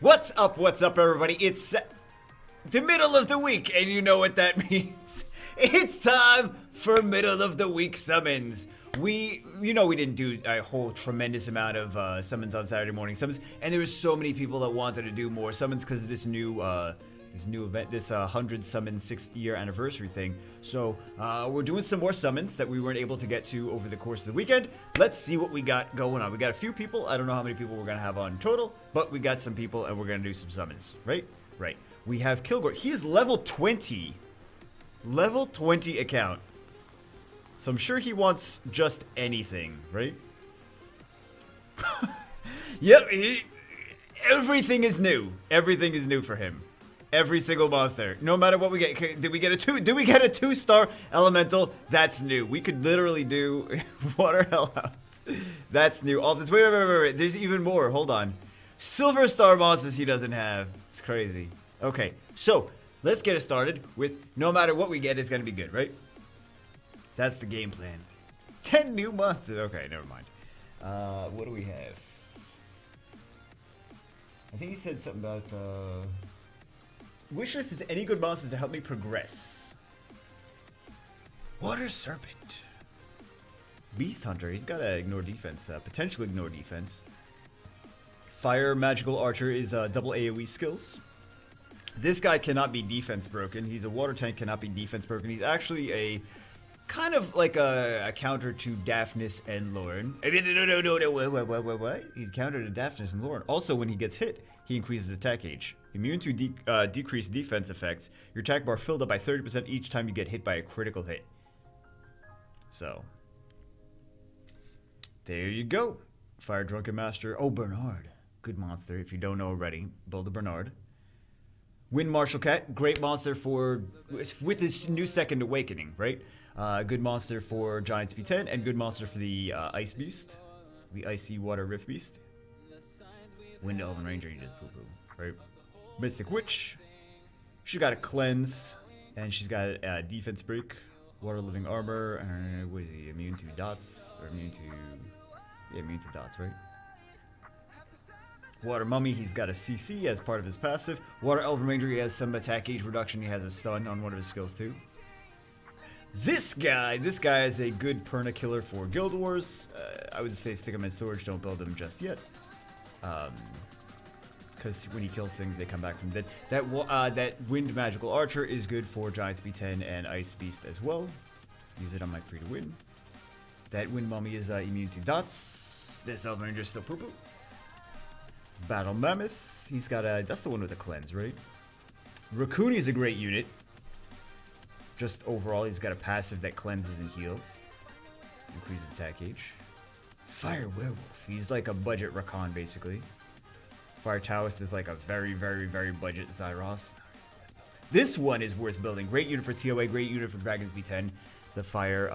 What's up, everybody? It's the middle of the week, and you know what that means. It's time for middle of the week summons. We didn't do a whole tremendous amount of summons on Saturday morning summons, and there was so many people that wanted to do more summons because of this new event, this 100 summon 6th-year anniversary thing. So we're doing some more summons that we weren't able to get to over the course of the weekend. Let's see what we got going on. We got a few people. I don't know how many people we're gonna have on total, but we got some people, and we're gonna do some summons. Right. We have Kilgore. He is level 20 account. So I'm sure he wants just anything, right? Yep, everything is new. Everything is new for him. Every single monster. No matter what we get. Did we get a 2-star elemental? That's new. We could literally do water hellhound. That's new. Wait. There's even more. Hold on. Silver star monsters he doesn't have. It's crazy. Okay, so let's get it started with no matter what we get is gonna be good, right? That's the game plan. 10 new monsters. Okay, never mind. What do we have? I think he said something about wishlist is any good monsters to help me progress. Water Serpent. Beast Hunter. He's got to ignore defense. Potential ignore defense. Fire Magical Archer is double AoE skills. This guy cannot be defense broken. He's a water tank, cannot be defense broken. He's actually a kind of like a counter to Daphnis and Lauren. No, what? He countered to Daphnis and Lauren. Also, when he gets hit, he increases attack gauge. Immune to decreased defense effects. Your attack bar filled up by 30% each time you get hit by a critical hit. So, there you go. Fire Drunken Master. Oh, Bernard. Good monster. If you don't know already, build a Bernard. Wind Martial Cat. Great monster for with this new Second Awakening, right? Good monster for Giants V10 and good monster for the Ice Beast, the Icy Water Rift Beast. Wind Elven Ranger, you just poo-poo, right? Mystic Witch, she got a cleanse, and she's got a defense break, Water Living Armor, and what is he, immune to dots, or immune to dots, right? Water Mummy, he's got a CC as part of his passive. Water Elven Ranger, he has some attack gauge reduction, he has a stun on one of his skills too. This guy is a good Perna killer for Guild Wars. I would say stick him in storage, don't build him just yet. Because when he kills things, they come back from dead. That Wind Magical Archer is good for Giants B10 and Ice Beast as well. Use it on my free to win. That Wind Mummy is immune to dots. This Elven Ranger is still poo-poo. Battle Mammoth, he's got that's the one with the cleanse, right? Raccoon is a great unit. Just overall, he's got a passive that cleanses and heals. Increases attack gauge. Fire Werewolf. He's like a budget Rakan, basically. Fire Taoist is like a very, very, very budget Zyros. This one is worth building. Great unit for TOA, great unit for Dragons V10. The Fire,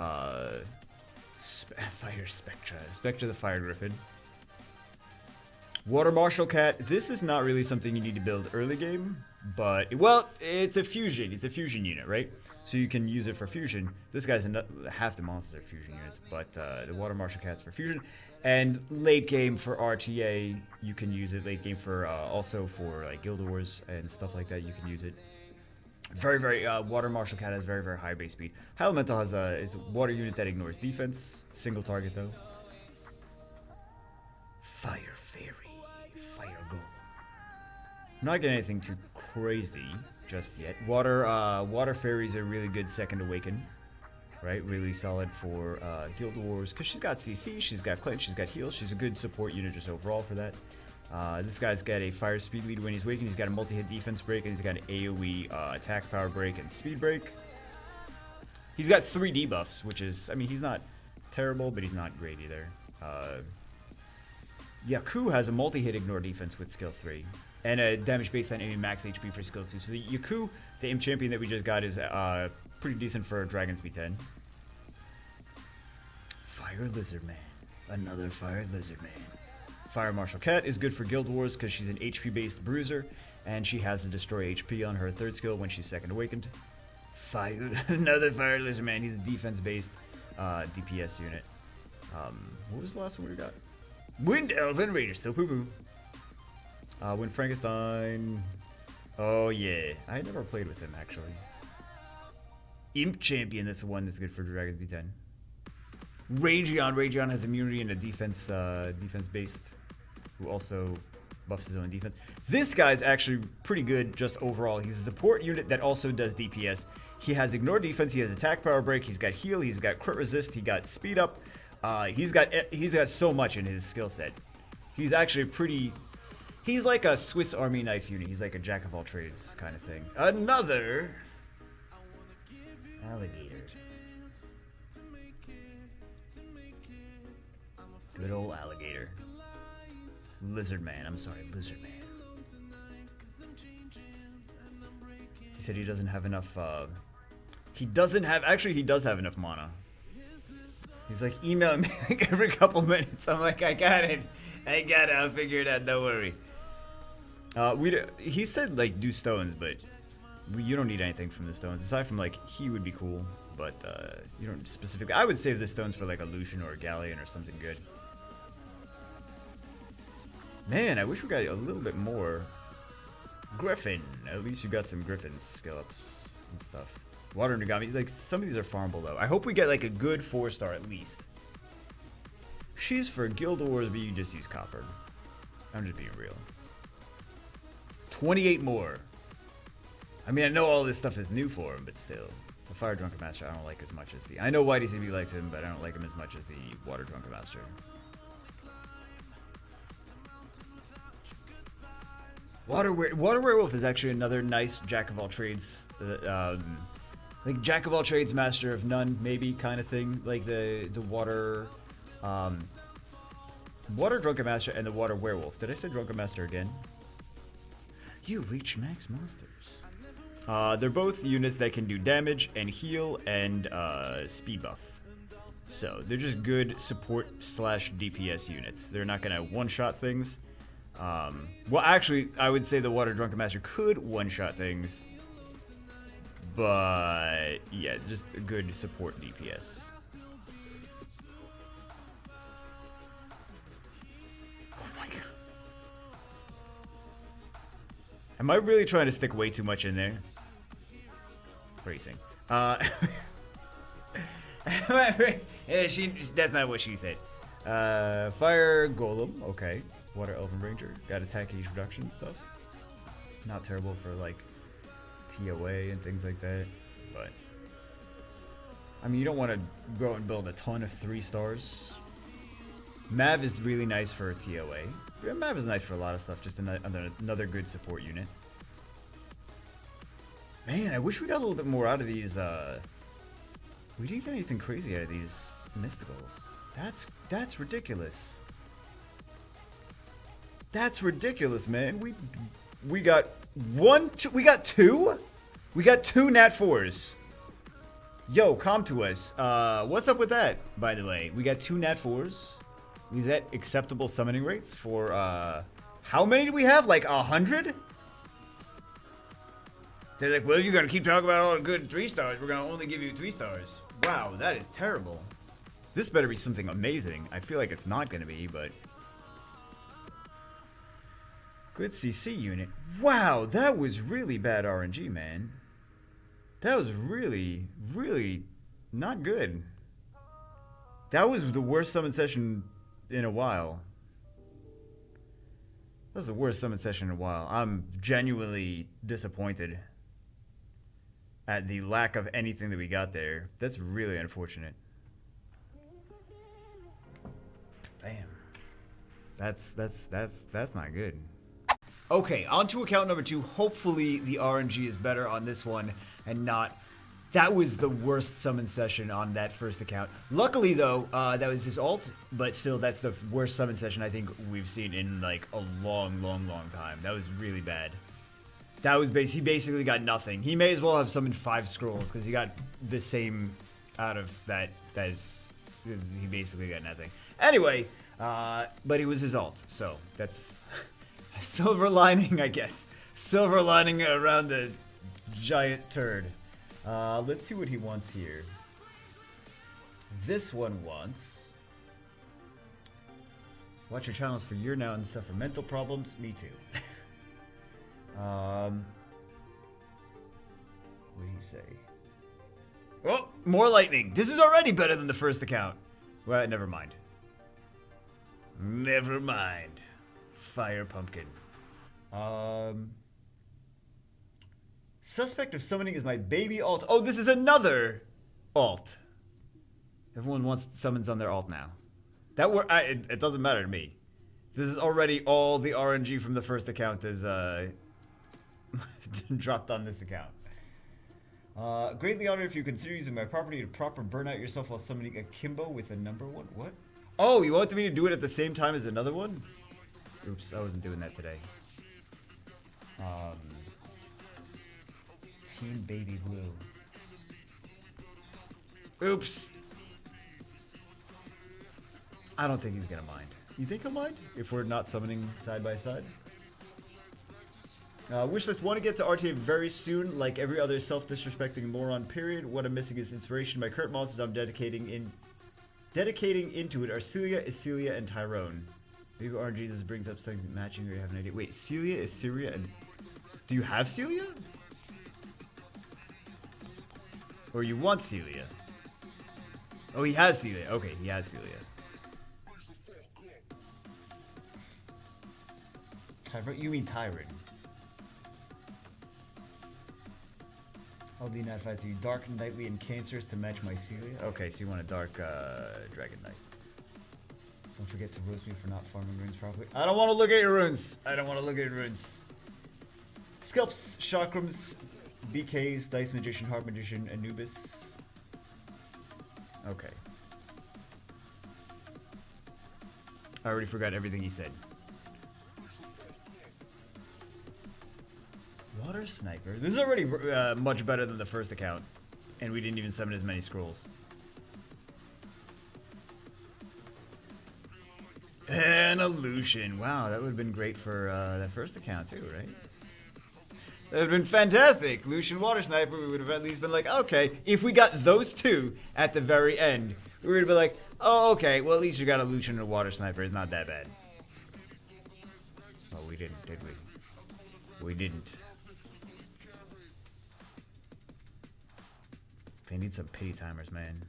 Fire Spectra. Spectra the Fire Griffin. Water Martial Cat. This is not really something you need to build early game. But, well, it's a fusion. It's a fusion unit, right? So you can use it for fusion. This guy's half the monsters are fusion units, but the Water Martial Cat's for fusion. And late game for RTA, you can use it. Late game for also for like Guild Wars and stuff like that, you can use it. Very, very, Water Martial Cat has very, very high base speed. High Elemental has is a water unit that ignores defense. Single target, though. Fire Fairy. Fire Golem. I'm not getting anything too crazy just yet. Water Fairies are really good Second Awaken, right? Really solid for Guild Wars because she's got CC, she's got cleanse, she's got heals. She's a good support unit just overall for that. This guy's got a fire speed lead when he's waking. He's got a multi-hit defense break, and he's got an AoE attack power break and speed break. He's got 3 debuffs, which is, I mean, he's not terrible, but he's not great either. Yaku has a multi-hit ignore defense with skill 3. And a damage based on enemy max HP for skill 2. So the Yaku, the imp champion that we just got, is pretty decent for Dragons B10. Fire Lizard Man. Another Fire Lizard Man. Fire Martial Cat is good for Guild Wars because she's an HP based bruiser. And she has a destroy HP on her 3rd skill when she's Second Awakened. Another Fire Lizard Man. He's a defense based DPS unit. What was the last one we got? Wind Elven Ranger, still poo-poo. When Frankenstein. Oh yeah, I never played with him actually. Imp Champion. That's the one that's good for Dragons B10. Rageon. Rageon has immunity and a defense, defense based, who also buffs his own defense. This guy's actually pretty good just overall. He's a support unit that also does DPS. He has ignore defense. He has attack power break. He's got heal. He's got crit resist. He got speed up. He's got so much in his skill set. He's actually pretty. He's like a Swiss Army knife unit. He's like a jack of all trades kind of thing. Another alligator. Good old alligator. Lizard man. I'm sorry, lizard man. He said he doesn't have enough. He doesn't have. Actually, he does have enough mana. He's like emailing me like every couple minutes. I'm like, I got it. I got it. I'll figure it out. Don't worry. He said like do stones, but you don't need anything from the stones aside from like he would be cool, but you don't specifically. I would save the stones for like a Lucian or a Galleon or something good. Man, I wish we got a little bit more. Griffin. At least you got some Griffin skill ups and stuff. Water Nagami. Like some of these are farmable though. I hope we get like a good 4-star at least. She's for Guild Wars, but you just use copper. I'm just being real. 28 more. I mean, I know all this stuff is new for him, but still. The Fire Drunken Master I don't like as much as the... I know YDCB likes him, but I don't like him as much as the Water Drunken Master. Water Werewolf is actually another nice jack of all trades. Like jack of all trades, master of none, maybe kind of thing. Like the water... Water Drunken Master and the Water Werewolf. Did I say Drunken Master again? You reach max monsters. They're both units that can do damage and heal and speed buff. So they're just good support / DPS units. They're not gonna one-shot things. Well, actually, I would say the Water Drunken Master could one-shot things. But yeah, just a good support DPS. Am I really trying to stick way too much in there? Phrasing. That's not what she said. Fire Golem, okay. Water Elven Ranger, got attack age reduction stuff. Not terrible for like TOA and things like that, but I mean you don't want to go and build a ton of 3 stars. Mav is really nice for TOA. Yeah, Mav is nice for a lot of stuff, just another good support unit. Man, I wish we got a little bit more out of these, we didn't get anything crazy out of these mysticals. That's ridiculous. That's ridiculous, man. We got we got two Nat 4s. Yo, come to us. What's up with that, by the way? We got 2 Nat 4s. Is that acceptable summoning rates for, how many do we have? Like 100? They're like, well, you're gonna keep talking about all the good 3 stars. We're gonna only give you 3 stars. Wow, that is terrible. This better be something amazing. I feel like it's not gonna be, but... Good CC unit. Wow, that was really bad RNG, man. That was really, really not good. That was the worst summon session in a while. That was the worst summon session in a while. I'm genuinely disappointed at the lack of anything that we got there. That's really unfortunate. Damn. That's not good. Okay, on to account number 2. Hopefully the RNG is better on this one and not... That was the worst summon session on that first account. Luckily, though, that was his ult, but still, that's the worst summon session I think we've seen in, like, a long, long, long time. That was really bad. That was he basically got nothing. He may as well have summoned 5 scrolls, because he got the same out of that as... He basically got nothing. Anyway, but it was his ult, so that's... a silver lining, I guess. Silver lining around the giant turd. Let's see what he wants here. This one wants... Watch your channels for a year now and suffer mental problems. Me too. say? Oh, more lightning. This is already better than the first account. Well, never mind. Never mind. Fire pumpkin. Suspect of summoning is my baby alt. Oh, this is another alt. Everyone wants summons on their alt now. It doesn't matter to me. This is already all the RNG from the first account is dropped on this account. Greatly honored if you consider using my property to proper burn out yourself while summoning a Kimbo with a number 1. What? Oh, you want me to do it at the same time as another one? Oops, I wasn't doing that today. Team Baby Blue. Oops. I don't think he's gonna mind. You think he'll mind if we're not summoning side by side? Wishlist want to get to RTA very soon, like every other self-disrespecting moron. Period. What I'm missing is inspiration. My current monsters I'm dedicating into it are Celia, Iselia, and Tyrone. Maybe RNG this brings up something matching, or you have an idea. Wait, Celia, Iselia, and do you have Celia? Or you want Celia? Oh, he has Celia. Okay, he has Celia. Tyrone? You mean Tyron? I'll do not fight to you. Dark, Knightly, and Cancers to match my Celia. Okay, so you want a Dark Dragon Knight. Don't forget to roast me for not farming runes properly. I don't want to look at your runes. I don't want to look at your runes. Sculpts, Chakrams, BKs, Dice Magician, Harp Magician, Anubis. Okay. I already forgot everything he said. Water Sniper. This is already much better than the first account. And we didn't even summon as many scrolls. And a Lucian. Wow, that would have been great for that first account too, right? That would have been fantastic. Lucian Water Sniper, we would have at least been like, okay, if we got those two at the very end, we would have been like, oh, okay, well, at least you got a Lucian and a Water Sniper. It's not that bad. Well, we didn't, did we? We didn't. They need some pity timers, man.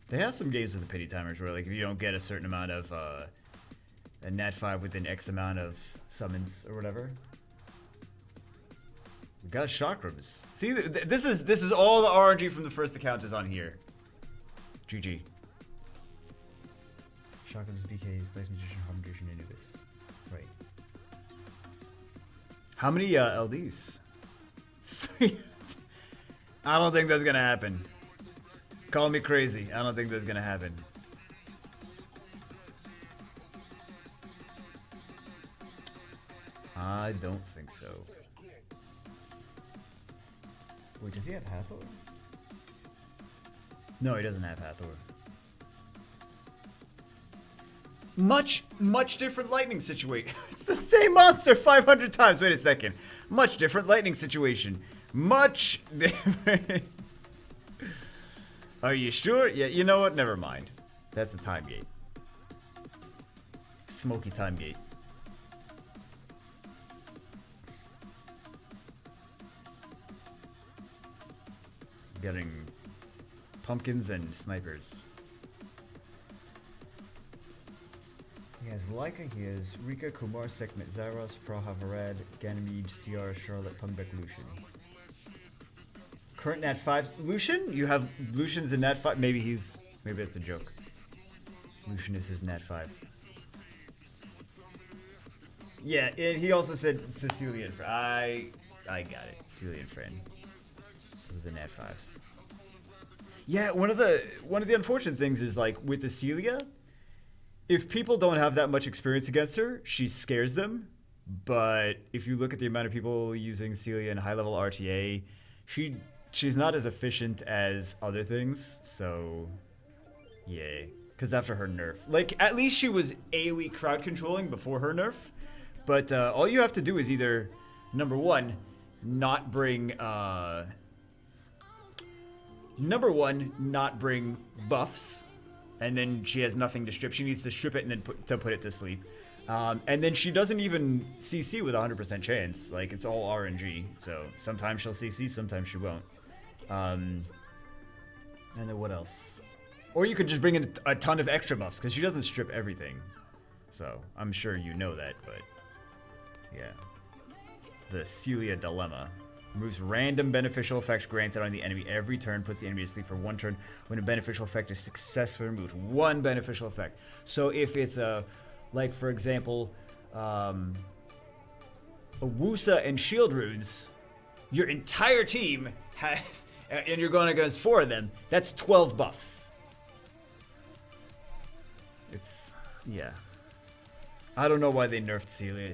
They have some games with the pity timers where, like, if you don't get a certain amount of a nat 5 within X amount of summons or whatever. We got Chakrams. See, this is all the RNG from the first account is on here. GG. Chakrams, BKs, Dice Magician, Harp Magician, Anubis. Right. How many LDs? 3. I don't think that's gonna happen. Call me crazy. I don't think that's gonna happen. I don't think so. Wait, does he have Hathor? No, he doesn't have Hathor. Much different lightning situation. It's the same monster 500 times. Wait a second. Much different lightning situation. Much different. Are you sure? Yeah, you know what? Never mind. That's the time gate. Smoky time gate. Getting pumpkins and snipers. He has Leica, he has Rika, Kumar, Sekhmet, Zaros, Praha, Varad, Ganymede, CR, Charlotte, Pumbek, Lucian. Current Nat 5. Lucian? You have Lucian's a Nat 5? Maybe it's a joke. Lucian is his Nat 5. Yeah, and he also said Sicilian friend. I got it. Sicilian friend. This is the Nat 5s. Yeah, one of the unfortunate things is, like, with the Celia, if people don't have that much experience against her, she scares them. But if you look at the amount of people using Celia in high level RTA, she's not as efficient as other things. So yeah, because after her nerf, like, at least she was AoE crowd controlling before her nerf. But all you have to do is either, number one, not bring buffs. And then she has nothing to strip. She needs to strip it and then put it to sleep. And then she doesn't even CC with 100% chance. Like, it's all RNG. So sometimes she'll CC, sometimes she won't. And then what else? Or you could just bring in a ton of extra buffs, because she doesn't strip everything. So, I'm sure you know that, but... yeah. The Celia Dilemma. Removes random beneficial effects granted on the enemy every turn, puts the enemy to sleep for 1 turn. When a beneficial effect is successfully removed, 1 beneficial effect. So if it's a, like for example, a Wusa and Shield Runes, your entire team has, and you're going against 4 of them, that's 12 buffs. It's, yeah. I don't know why they nerfed Celia.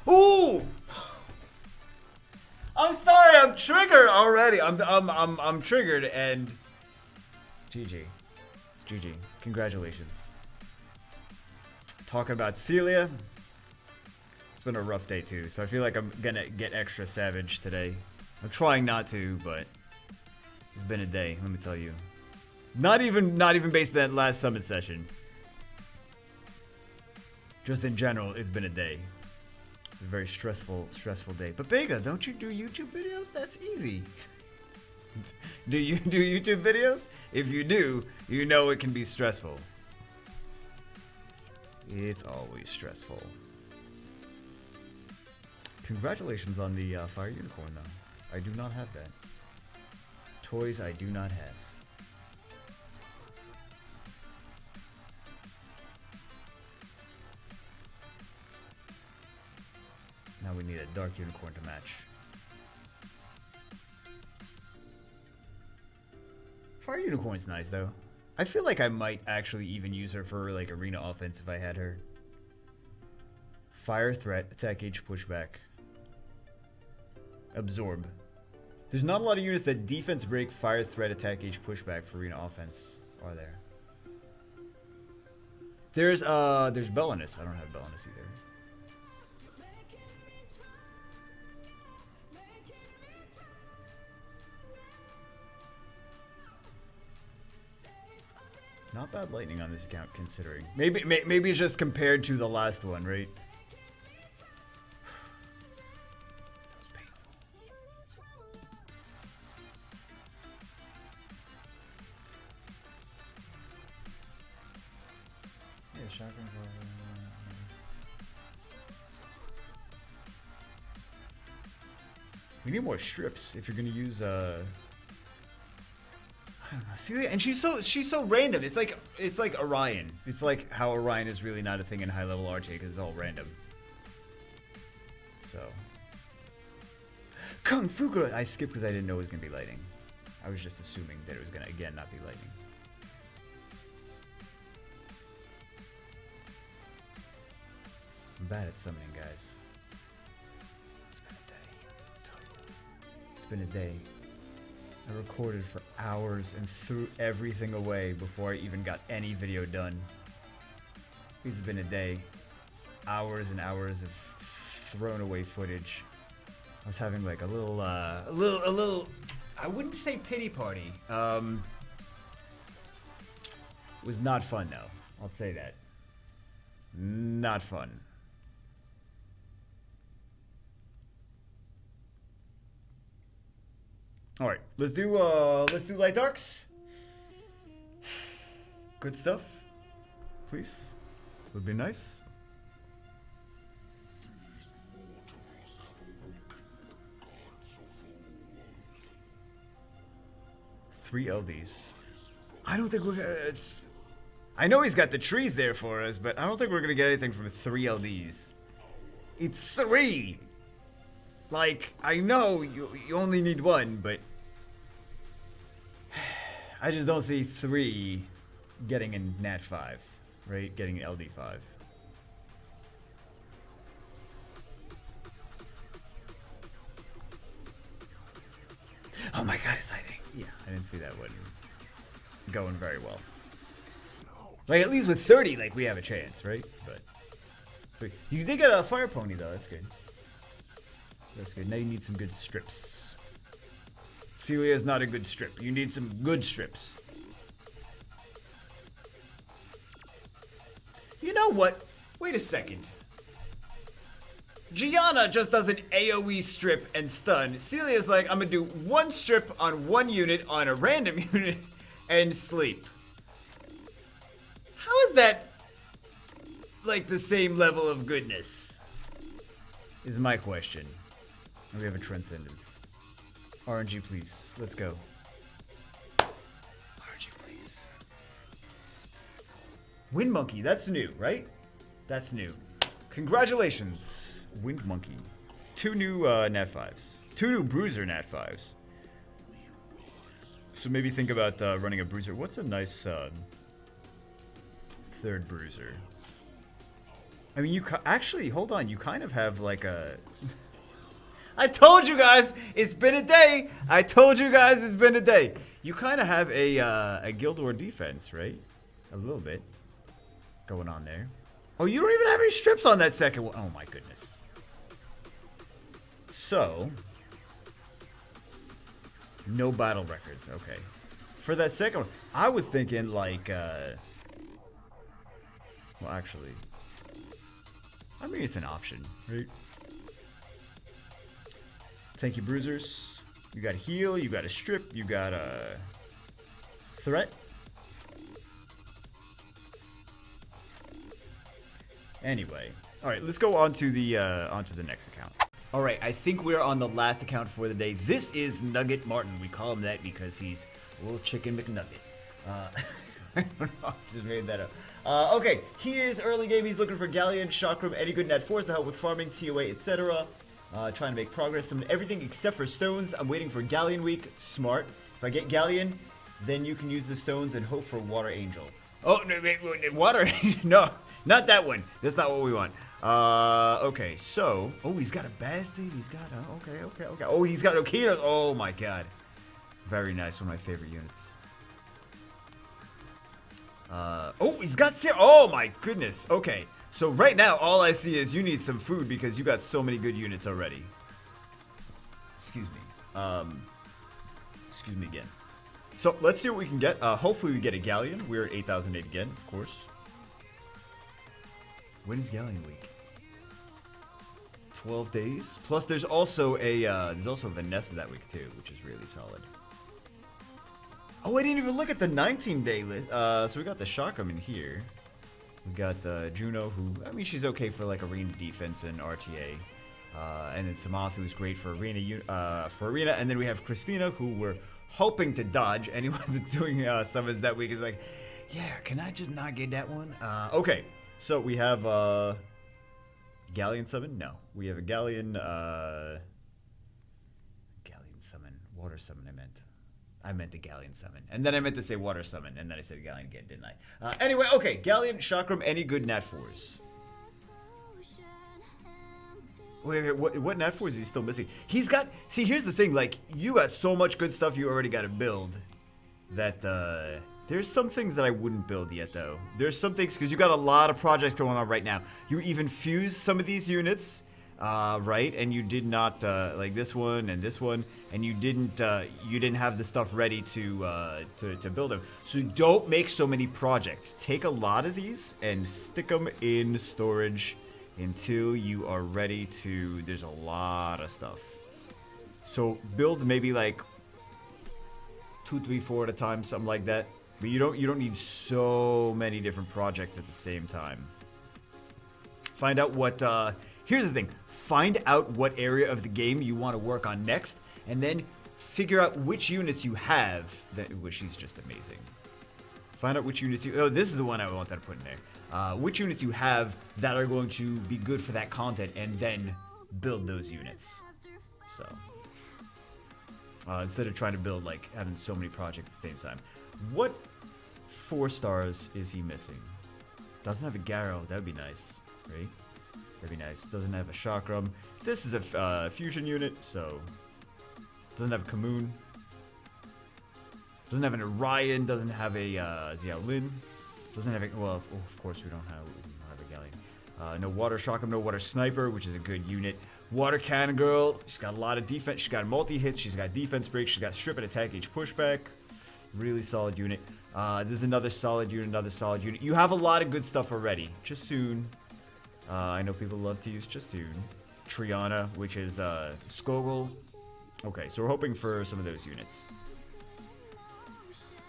Ooh! I'm sorry, I'm triggered already. I'm triggered, and GG. Congratulations. Talking about Celia. It's been a rough day too, so I feel like I'm gonna get extra savage today. I'm trying not to, but it's been a day, let me tell you. Not even based on that last summit session. Just in general, it's been a day. It's a very stressful day. But Vega, don't you do YouTube videos? That's easy. Do you do YouTube videos? If you do, you know it can be stressful. It's always stressful. Congratulations on the Fire Unicorn, though. I do not have that. Toys I do not have. Now we need a Dark Unicorn to match. Fire Unicorn's nice, though. I feel like I might actually even use her for, like, arena offense if I had her. Fire threat, attack H pushback. Absorb. There's not a lot of units that defense break, fire threat, attack H pushback for arena offense, are there? There's Belinus. I don't have Belinus either. Not bad lightning on this account, considering. Maybe it's just compared to the last one, right? Yeah, shotgun. We need more strips if you're gonna use I don't know. See, and she's so random. It's like Orion. It's like how Orion is really not a thing in high level RTA because it's all random. So Kung Fu Girl. I skipped because I didn't know it was gonna be lightning. I was just assuming that it was gonna again not be lightning. I'm bad at summoning, guys. It's been a day. It's been a day. I recorded for hours and threw everything away before I even got any video done. It's been a day. Hours and hours of thrown away footage. I was having like a little, I wouldn't say pity party. It was not fun though. I'll say that. Not fun. All right, let's do light darks. Good stuff, please. Would be nice. Three LDs. I don't think we're gonna. I know he's got the trees there for us, but I don't think we're gonna get anything from 3 LDs. It's 3. Like, I know you only need 1, but I just don't see 3 getting in Nat 5, right? Getting LD 5. Oh my god, it's hiding. Yeah, I didn't see that one going very well. Like, at least with 30, like, we have a chance, right? But you did get a fire pony, though. That's good. That's good. Now you need some good strips. Celia is not a good strip. You need some good strips. You know what? Wait a second. Gianna just does an AoE strip and stun. Celia's like, I'm gonna do one strip on one unit on a random unit and sleep. How is that like the same level of goodness? Is my question. And we have a Transcendence. RNG, please. Let's go. RNG, please. Wind Monkey, that's new, right? That's new. Congratulations. Wind Monkey. 2 new Nat 5s. 2 new Bruiser Nat 5s. So maybe think about running a Bruiser. What's a nice third Bruiser? I mean, actually, hold on. You kind of have like a... I told you guys, it's been a day. I told you guys it's been a day. You kind of have a Guild War defense, right? A little bit going on there. Oh, you don't even have any strips on that second one. Oh my goodness. So, no battle records. Okay. For that second one, I was thinking like, well, actually, I mean, it's an option, right? Thank you, Bruisers. You got a heal, you got a strip, you got a threat. Anyway, all right, let's go on to the next account. All right, I think we're on the last account for the day. This is Nugget Martin. We call him that because he's a little chicken McNugget. I don't know, I just made that up. Okay, he is early game. He's looking for Galleon, Chakram, any good Nat 4s to help with farming, TOA, etc. Trying to make progress on everything except for stones. I'm waiting for Galleon week. Smart. If I get Galleon, then you can use the stones and hope for Water Angel. Oh, no, wait, Water Angel? No, not that one. That's not what we want. Okay, so... Oh, he's got a Bastard. He's got a... Okay. Oh, he's got Okina. Oh, my God. Very nice. One of my favorite units. Oh, he's got... Oh, my goodness. Okay. So, right now, all I see is you need some food because you got so many good units already. Excuse me. Excuse me again. So, let's see what we can get. Hopefully, we get a Galleon. We're at 8,008 again, of course. When is Galleon week? 12 days. Plus, there's also a Vanessa that week too, which is really solid. Oh, I didn't even look at the 19-day list. So we got the Chakram in here. We got Juno, who I mean she's okay for like arena defense and RTA, and then Samantha, who's great for arena. And then we have Christina, who we're hoping to dodge. Anyone that's doing summons that week is like, yeah, can I just not get that one? Okay. So we have Galleon summon? No. We have a Galleon summon. Water summon I meant a Galleon summon. And then I meant to say water summon, and then I said Galleon again, didn't I? Anyway, okay. Galleon, Chakram, any good Nat 4s? Wait, what Nat 4s is he still missing? He's got... See, here's the thing. Like, you got so much good stuff you already got to build that, there's some things that I wouldn't build yet, though. There's some things, because you got a lot of projects going on right now. You even fused some of these units, right? And you did not, like this one and this one, and you didn't have the stuff ready to build them. So don't make so many projects. Take a lot of these and stick them in storage until you are ready to... There's a lot of stuff. So build maybe like 2, 3, 4 at a time, something like that. But you don't need so many different projects at the same time. Find out what here's the thing. Find out what area of the game you want to work on next, and then figure out which units you have that which is just amazing. Find out which units you... Oh, this is the one I wanted to put in there. Which units you have that are going to be good for that content, and then build those units. So, instead of trying to build, like, having so many projects at the same time. What 4 stars is he missing? Doesn't have a Garrow. That would be nice, right? That'd be nice. Doesn't have a Chakram. This is a fusion unit, so... Doesn't have a Kamoon. Doesn't have an Orion. Doesn't have a Xiaolin. Doesn't have a... Well, of course we don't have a Galleon. No Water Chakram, no Water Sniper, which is a good unit. Water Cannon Girl. She's got a lot of defense. She's got multi-hits. She's got defense break. She's got strip and attack H pushback. Really solid unit. This is another solid unit, You have a lot of good stuff already. Just soon. I know people love to use just soon. Triana, which is Skogul. Okay, so we're hoping for some of those units.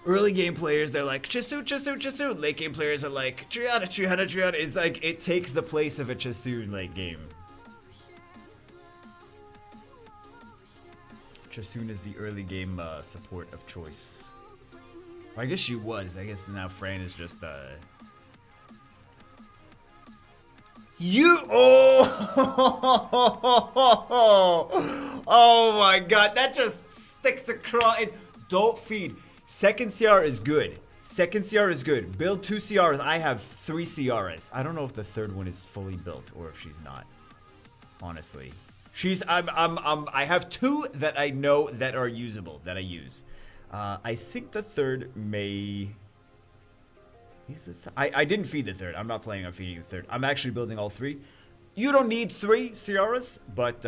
Early game players, they're like, Chisu, Chisu, Chisu. Late game players are like, Triana, Triana, Triana. It's like, it takes the place of a Chisu late game. Chisun is the early game support of choice. Well, I guess she was. I guess now Fran is just you. Oh, oh my God! That just sticks across. Don't feed. Second CR is good. Second CR is good. Build 2 CRs. I have 3 CRs. I don't know if the third one is fully built or if she's not. Honestly. I have 2 that I know that are usable, that I use. I think the third may... I didn't feed the third. I'm not planning on feeding the third. I'm actually building all 3. You don't need 3 CRs, but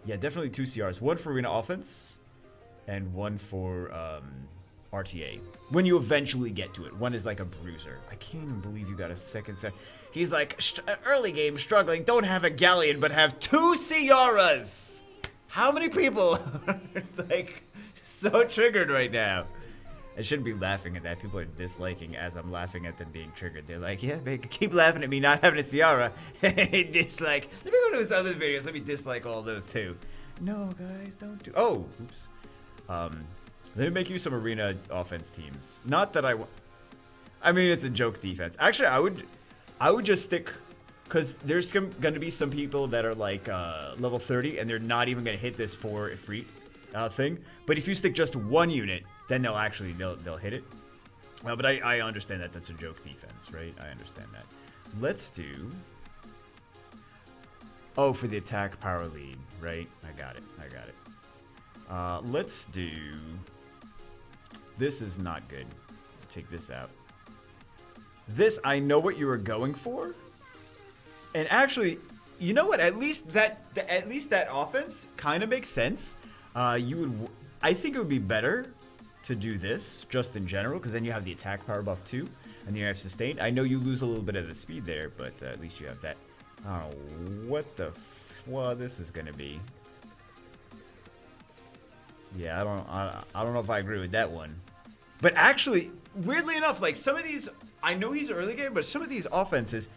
yeah, definitely 2 CRs. 1 for arena offense, and 1 for RTA. When you eventually get to it. 1 is like a bruiser. I can't even believe you got a second set. He's like, early game struggling, don't have a Galleon, but have 2 Ciaras. How many people are like so triggered right now? I shouldn't be laughing at that. People are disliking as I'm laughing at them being triggered. They're like, yeah, man, keep laughing at me not having a Ciara. Dislike. Let me go to his other videos. Let me dislike all those too. No, guys, don't do. Oh, oops. Let me make you some arena offense teams. Not that I mean, it's a joke defense. Actually, I would just stick, because there's going to be some people that are like level 30 and they're not even going to hit this for a free thing. But if you stick just 1 unit, then they'll hit it. But I understand that that's a joke defense, right? I understand that. Let's do... Oh, for the attack power lead, right? I got it. Let's do... This is not good. Take this out. This, I know what you were going for. And actually, you know what? At least that offense kind of makes sense. I think it would be better to do this just in general, because then you have the attack power buff too, and then you have sustain. I know you lose a little bit of the speed there, but at least you have that. I don't know what the this is gonna be. Yeah, I don't know if I agree with that one. But actually, weirdly enough, like some of these, I know he's early game, but some of these offenses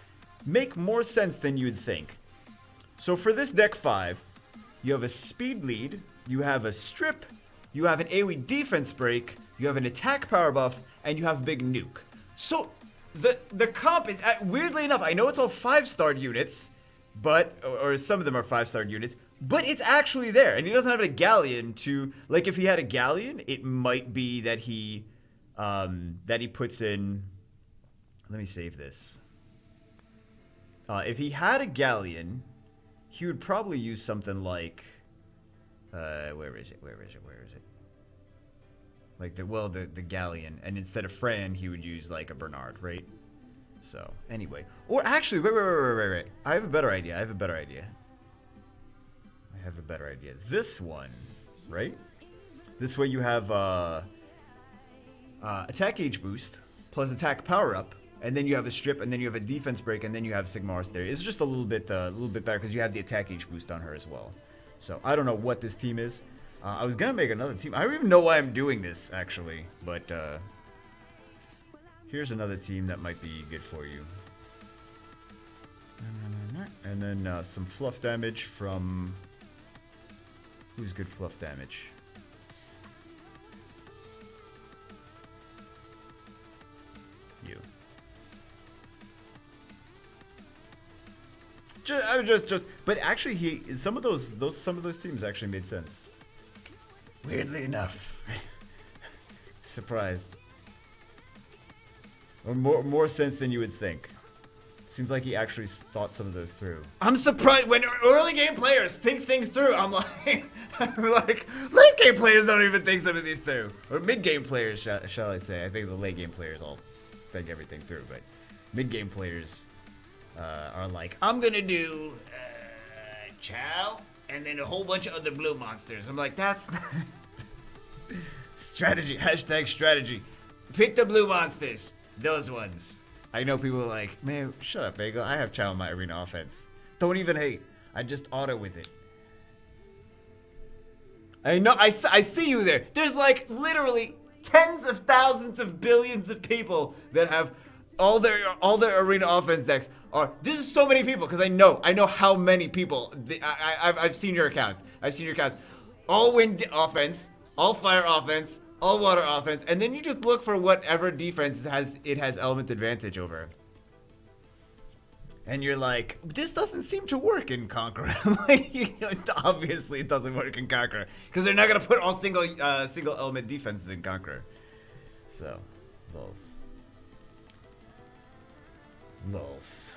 make more sense than you'd think. So for this deck 5, you have a speed lead, you have a strip, you have an AoE defense break, you have an attack power buff, and you have big nuke. So the comp is, weirdly enough, I know it's all 5-star units, but, or some of them are 5-star units, but it's actually there. And he doesn't have a Galleon to, like if he had a Galleon, it might be that he puts in, let me save this. If he had a Galleon, he would probably use something like, where is it? Like the Galleon, and instead of Fran, he would use like a Bernard, right? So anyway, or actually, wait. I have a better idea. This one, right? This way you have attack age boost plus attack power up, and then you have a strip, and then you have a defense break, and then you have Sigmar's Theory. It's just a little bit better because you have the attack age boost on her as well. So I don't know what this team is. I was gonna make another team. I don't even know why I'm doing this actually, but here's another team that might be good for you. And then some fluff damage from... Who's good fluff damage? You. But actually, some of those teams actually made sense. Weirdly enough, surprised, or more sense than you would think. Seems like he actually thought some of those through. I'm surprised when early game players think things through. I'm like, late game players don't even think some of these through, or mid game players, shall I say? I think the late game players all think everything through, but mid game players are like, I'm gonna do Chow and then a whole bunch of other blue monsters. I'm like, that's strategy. Hashtag strategy. Pick the blue monsters. Those ones. I know people are like, man, shut up, Bagel. I have Chow in my arena offense. Don't even hate. I just auto with it. I know. I see you there. There's like literally tens of thousands of billions of people that have all their arena offense decks. This is so many people because I know how many people. I've seen your accounts. All wind offense, all fire offense, all water offense, and then you just look for whatever defense has element advantage over. And you're like, this doesn't seem to work in Conqueror. Like, obviously it doesn't work in Conqueror. Because they're not going to put all single element defenses in Conqueror. So, lols. Lols.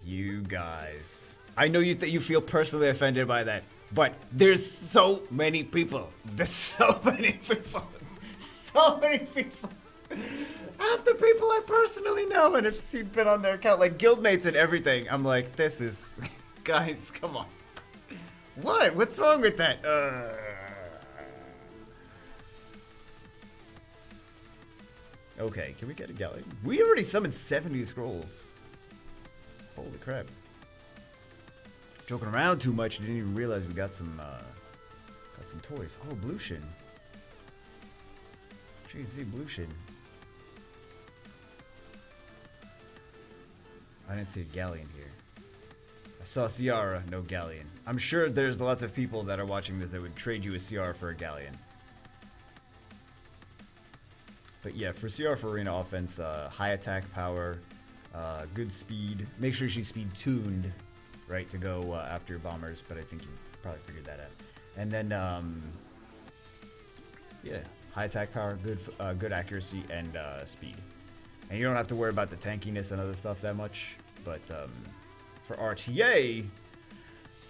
You guys. I know you feel personally offended by that. But there's so many people. So many people. Half the people I personally know and have been on their account, like guildmates and everything. I'm like, this is, guys, come on. What? What's wrong with that? Okay, can we get a galleon? We already summoned 70 scrolls. Holy crap. Joking around too much, didn't even realize we got some toys. Oh, Blueshin. Jeez, Blueshin. I didn't see a galleon here. I saw Ciara, no galleon. I'm sure there's lots of people that are watching this that would trade you a Ciara for a galleon. But yeah, for Ciara for arena offense, high attack power, good speed. Make sure she's speed tuned, right, to go after your bombers. But I think you probably figured that out. And then, yeah, high attack power, good accuracy, and speed. And you don't have to worry about the tankiness and other stuff that much. But for RTA,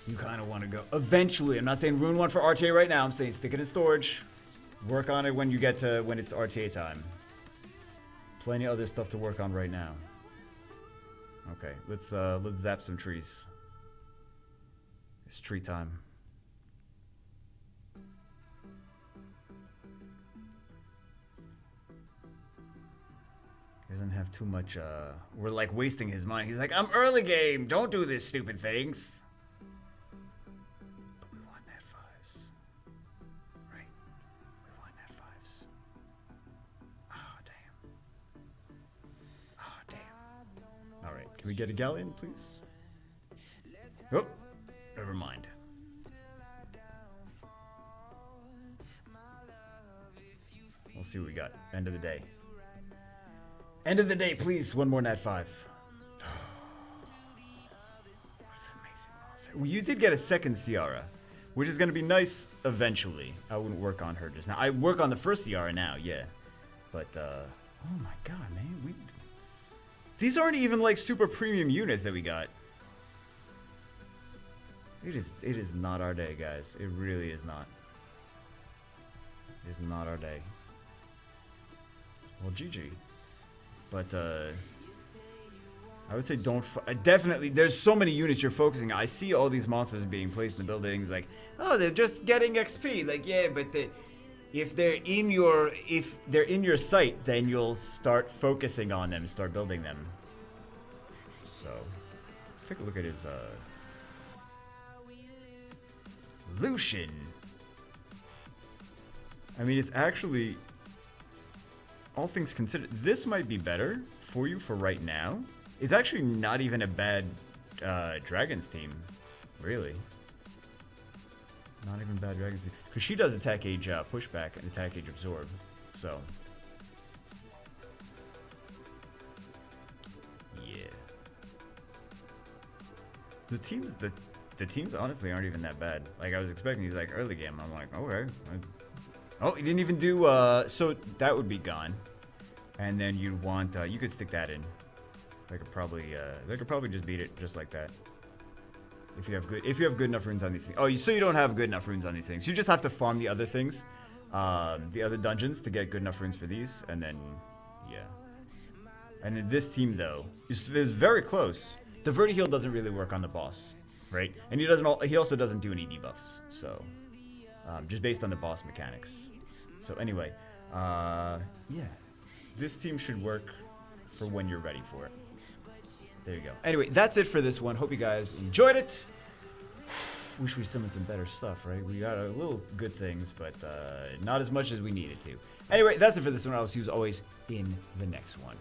you kind of want to go eventually. I'm not saying ruin one for RTA right now. I'm saying stick it in storage. Work on it when you get to when it's RTA time. Plenty of other stuff to work on right now. Okay, let's zap some trees. It's tree time. He doesn't have too much, we're like wasting his money. He's like, I'm early game, don't do this stupid things. But we want nat 5s. Right? We want nat 5s. Oh, damn. Oh, damn. Alright, can we get a galleon, please? Oh, never mind. We'll see what we got. End of the day. End of the day, please. One more nat 5. That's amazing. Well, you did get a second Ciara, which is going to be nice eventually. I wouldn't work on her just now. I work on the first Ciara now, yeah. But, oh my god, man. These aren't even like super premium units that we got. It is not our day, guys. It really is not. It is not our day. Well, GG. But, I would say don't... definitely, there's so many units you're focusing on. I see all these monsters being placed in the buildings, like, oh, they're just getting XP. Like, yeah, but if they're in your sight, then you'll start focusing on them, start building them. So, let's take a look at his, Lucian. I mean, it's actually... all things considered, this might be better for you for right now. It's actually not even a bad Dragons team, really. Not even bad Dragons team. Because she does attack age pushback and attack age absorb. So. Yeah. The teams honestly aren't even that bad. Like, I was expecting these like early game. I'm like, okay. Oh, he didn't even do, so that would be gone. And then you'd want, you could stick that in. They could probably just beat it just like that. If you have good enough runes on these things. Oh, so you don't have good enough runes on these things. You just have to farm the other things, the other dungeons to get good enough runes for these, and then, yeah. And then this team, though, is very close. The Vertiheal doesn't really work on the boss, right? And he also doesn't do any debuffs, so... just based on the boss mechanics. So anyway, yeah. This team should work for when you're ready for it. There you go. Anyway, that's it for this one. Hope you guys enjoyed it. Wish we summoned some better stuff, right? We got a little good things, but not as much as we needed to. Anyway, that's it for this one. I'll see you as always in the next one.